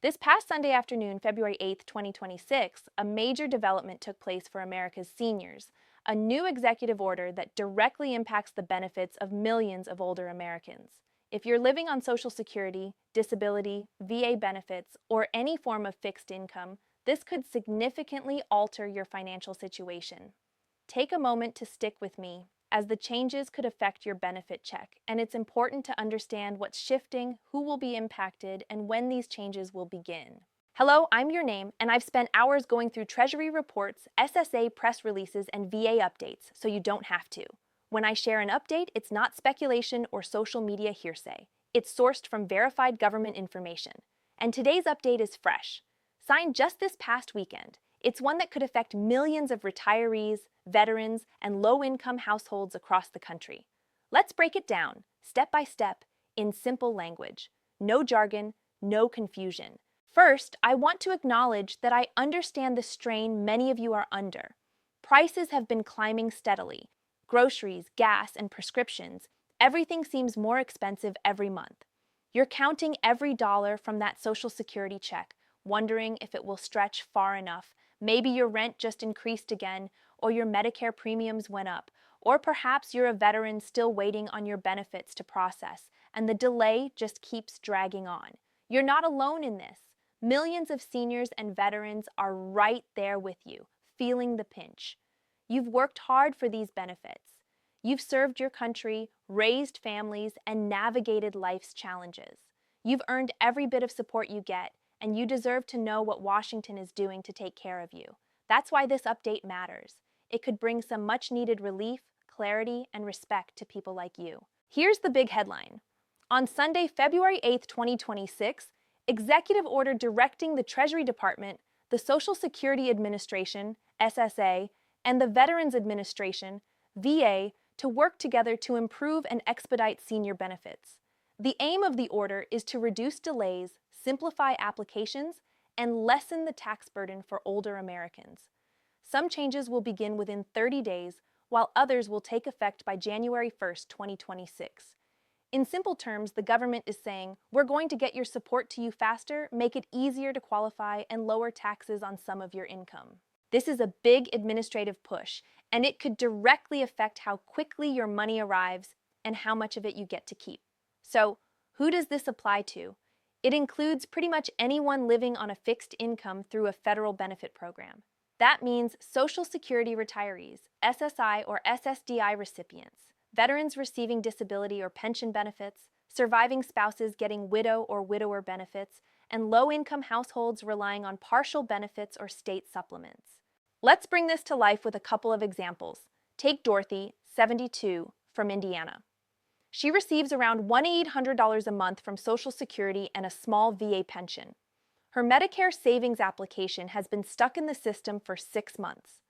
This past Sunday afternoon, February 8th, 2026, a major development took place for America's seniors, a new executive order that directly impacts the benefits of millions of older Americans. If you're living on Social Security, disability, VA benefits, or any form of fixed income, this could significantly alter your financial situation. Take a moment to stick with me, as the changes could affect your benefit check, and it's important to understand what's shifting, who will be impacted, and when these changes will begin. Hello, I'm Your Name, and I've spent hours going through Treasury reports, SSA press releases, and VA updates, so you don't have to. When I share an update, it's not speculation or social media hearsay. It's sourced from verified government information. And today's update is fresh. Signed just this past weekend, it's one that could affect millions of retirees, veterans, and low-income households across the country. Let's break it down, step by step, in simple language. No jargon, no confusion. First, I want to acknowledge that I understand the strain many of you are under. Prices have been climbing steadily. Groceries, gas, and prescriptions, everything seems more expensive every month. You're counting every dollar from that Social Security check, wondering if it will stretch far enough. Maybe your rent just increased again, or your Medicare premiums went up, or perhaps you're a veteran still waiting on your benefits to process, and the delay just keeps dragging on. You're not alone in this. Millions of seniors and veterans are right there with you, feeling the pinch. You've worked hard for these benefits. You've served your country, raised families, and navigated life's challenges. You've earned every bit of support you get, and you deserve to know what Washington is doing to take care of you. That's why this update matters. It could bring some much-needed relief, clarity, and respect to people like you. Here's the big headline. On Sunday, February 8th, 2026, Executive Order directing the Treasury Department, the Social Security Administration, SSA, and the Veterans Administration, VA, to work together to improve and expedite senior benefits. The aim of the order is to reduce delays, simplify applications, and lessen the tax burden for older Americans. Some changes will begin within 30 days, while others will take effect by January 1st, 2026. In simple terms, the government is saying, we're going to get your support to you faster, make it easier to qualify, and lower taxes on some of your income. This is a big administrative push, and it could directly affect how quickly your money arrives and how much of it you get to keep. So, who does this apply to? It includes pretty much anyone living on a fixed income through a federal benefit program. That means Social Security retirees, SSI or SSDI recipients, veterans receiving disability or pension benefits, surviving spouses getting widow or widower benefits, and low-income households relying on partial benefits or state supplements. Let's bring this to life with a couple of examples. Take Dorothy, 72, from Indiana. She receives around $1,800 a month from Social Security and a small VA pension. Her Medicare savings application has been stuck in the system for 6 months.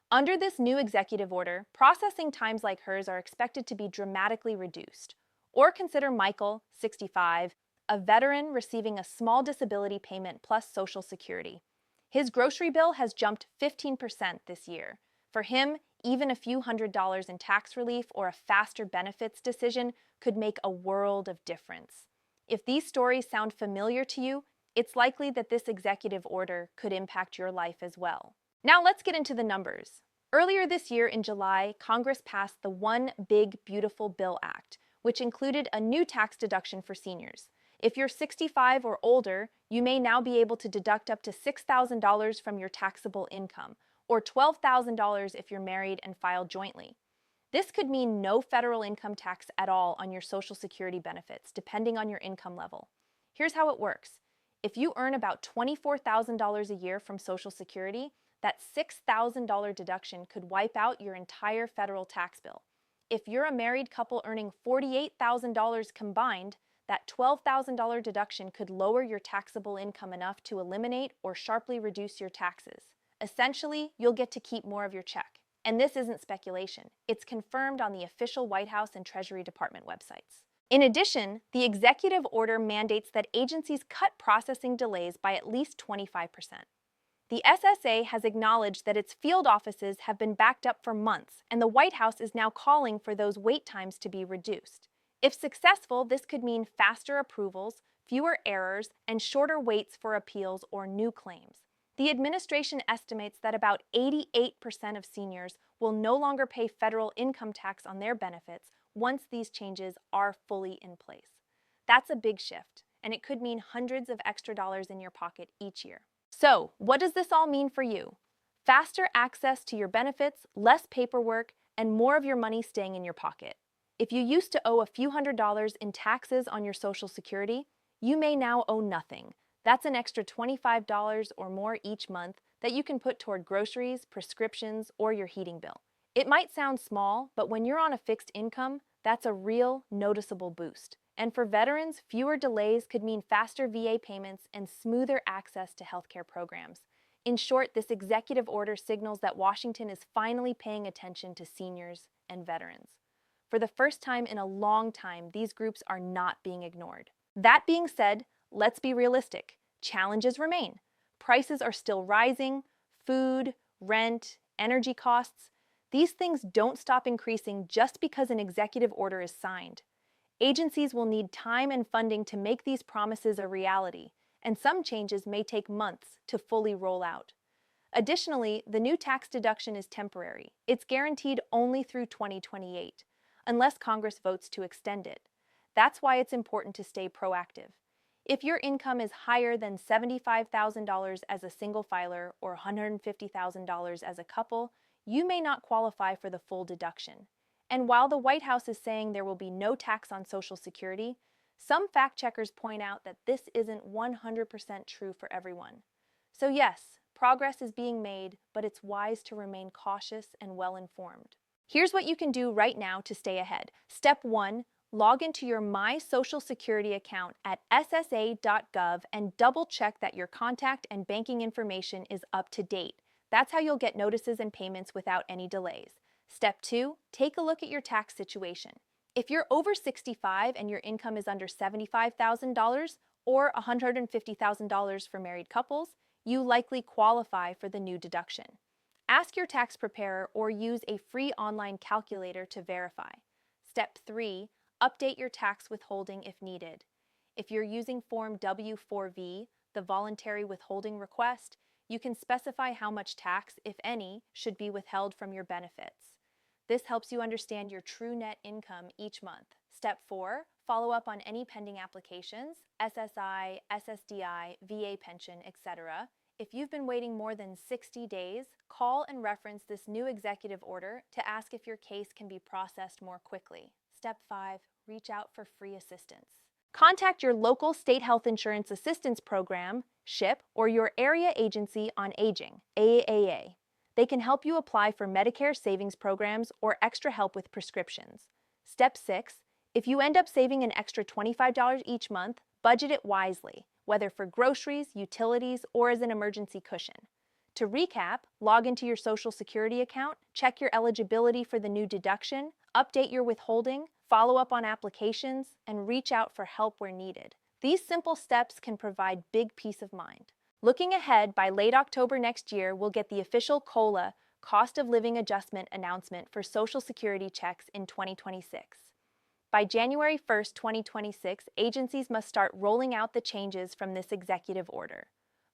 Under this new executive order, processing times like hers are expected to be dramatically reduced. Or consider Michael, 65, a veteran receiving a small disability payment plus Social Security. His grocery bill has jumped 15% this year. For him, even a few $100s in tax relief or a faster benefits decision could make a world of difference. If these stories sound familiar to you, it's likely that this executive order could impact your life as well. Now let's get into the numbers. Earlier this year in July, Congress passed the One Big Beautiful Bill Act, which included a new tax deduction for seniors. If you're 65 or older, you may now be able to deduct up to $6,000 from your taxable income, or $12,000 if you're married and filed jointly. This could mean no federal income tax at all on your Social Security benefits, depending on your income level. Here's how it works. If you earn about $24,000 a year from Social Security, that $6,000 deduction could wipe out your entire federal tax bill. If you're a married couple earning $48,000 combined, that $12,000 deduction could lower your taxable income enough to eliminate or sharply reduce your taxes. Essentially, you'll get to keep more of your check. And this isn't speculation. It's confirmed on the official White House and Treasury Department websites. In addition, the executive order mandates that agencies cut processing delays by at least 25%. The SSA has acknowledged that its field offices have been backed up for months, and the White House is now calling for those wait times to be reduced. If successful, this could mean faster approvals, fewer errors, and shorter waits for appeals or new claims. The administration estimates that about 88% of seniors will no longer pay federal income tax on their benefits once these changes are fully in place. That's a big shift, and it could mean hundreds of extra dollars in your pocket each year. So, what does this all mean for you? Faster access to your benefits, less paperwork, and more of your money staying in your pocket. If you used to owe a few $100s in taxes on your Social Security, you may now owe nothing. That's an extra $25 or more each month that you can put toward groceries, prescriptions, or your heating bill. It might sound small, but when you're on a fixed income, that's a real, noticeable boost. And for veterans, fewer delays could mean faster VA payments and smoother access to healthcare programs. In short, this executive order signals that Washington is finally paying attention to seniors and veterans. For the first time in a long time, these groups are not being ignored. That being said, let's be realistic. Challenges remain. Prices are still rising. Food, rent, energy costs. These things don't stop increasing just because an executive order is signed. Agencies will need time and funding to make these promises a reality, and some changes may take months to fully roll out. Additionally, the new tax deduction is temporary. It's guaranteed only through 2028, unless Congress votes to extend it. That's why it's important to stay proactive. If your income is higher than $75,000 as a single filer or $150,000 as a couple, you may not qualify for the full deduction. And while the White House is saying there will be no tax on Social Security, some fact checkers point out that this isn't 100% true for everyone. So yes, progress is being made, but it's wise to remain cautious and well-informed. Here's what you can do right now to stay ahead. Step 1, log into your My Social Security account at ssa.gov and double-check that your contact and banking information is up to date. That's how you'll get notices and payments without any delays. Step 2, take a look at your tax situation. If you're over 65 and your income is under $75,000 or $150,000 for married couples, you likely qualify for the new deduction. Ask your tax preparer or use a free online calculator to verify. Step 3, update your tax withholding if needed. If you're using Form W-4V, the voluntary withholding request, you can specify how much tax, if any, should be withheld from your benefits. This helps you understand your true net income each month. Step 4, follow up on any pending applications, SSI, SSDI, VA pension, etc. If you've been waiting more than 60 days, call and reference this new executive order to ask if your case can be processed more quickly. Step 5, reach out for free assistance. Contact your local state health insurance assistance program, SHIP, or your area agency on aging, AAA. They can help you apply for Medicare savings programs or extra help with prescriptions. Step 6, if you end up saving an extra $25 each month, budget it wisely, whether for groceries, utilities, or as an emergency cushion. To recap, log into your Social Security account, check your eligibility for the new deduction, update your withholding, follow up on applications, and reach out for help where needed. These simple steps can provide big peace of mind. Looking ahead, by late October next year, we'll get the official COLA, Cost of Living Adjustment announcement for Social Security checks in 2026. By January 1, 2026, agencies must start rolling out the changes from this executive order.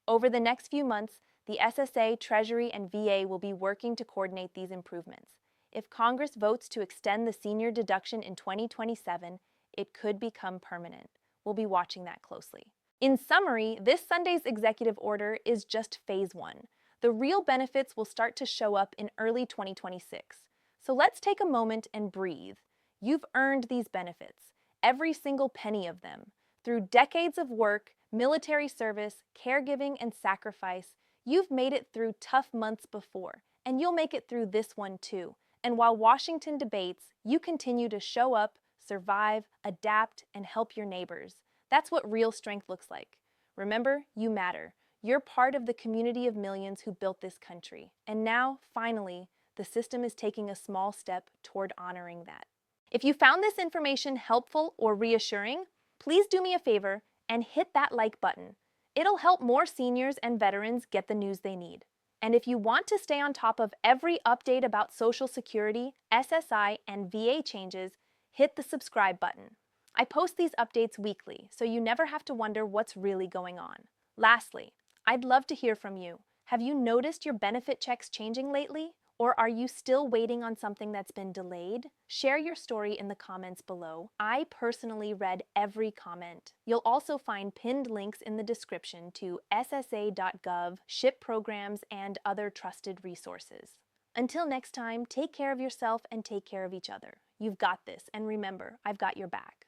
Over the next few months, the SSA, Treasury, and VA will be working to coordinate these improvements. If Congress votes to extend the senior deduction in 2027, it could become permanent. We'll be watching that closely. In summary, this Sunday's executive order is just phase 1. The real benefits will start to show up in early 2026. So let's take a moment and breathe. You've earned these benefits, every single penny of them. Through decades of work, military service, caregiving, and sacrifice, you've made it through tough months before, and you'll make it through this one too. And while Washington debates, you continue to show up, survive, adapt, and help your neighbors. That's what real strength looks like. Remember, you matter. You're part of the community of millions who built this country. And now, finally, the system is taking a small step toward honoring that. If you found this information helpful or reassuring, please do me a favor and hit that like button. It'll help more seniors and veterans get the news they need. And if you want to stay on top of every update about Social Security, SSI, and VA changes, hit the subscribe button. I post these updates weekly, so you never have to wonder what's really going on. Lastly, I'd love to hear from you. Have you noticed your benefit checks changing lately? Or are you still waiting on something that's been delayed? Share your story in the comments below. I personally read every comment. You'll also find pinned links in the description to ssa.gov, SHIP programs, and other trusted resources. Until next time, take care of yourself and take care of each other. You've got this, and remember, I've got your back.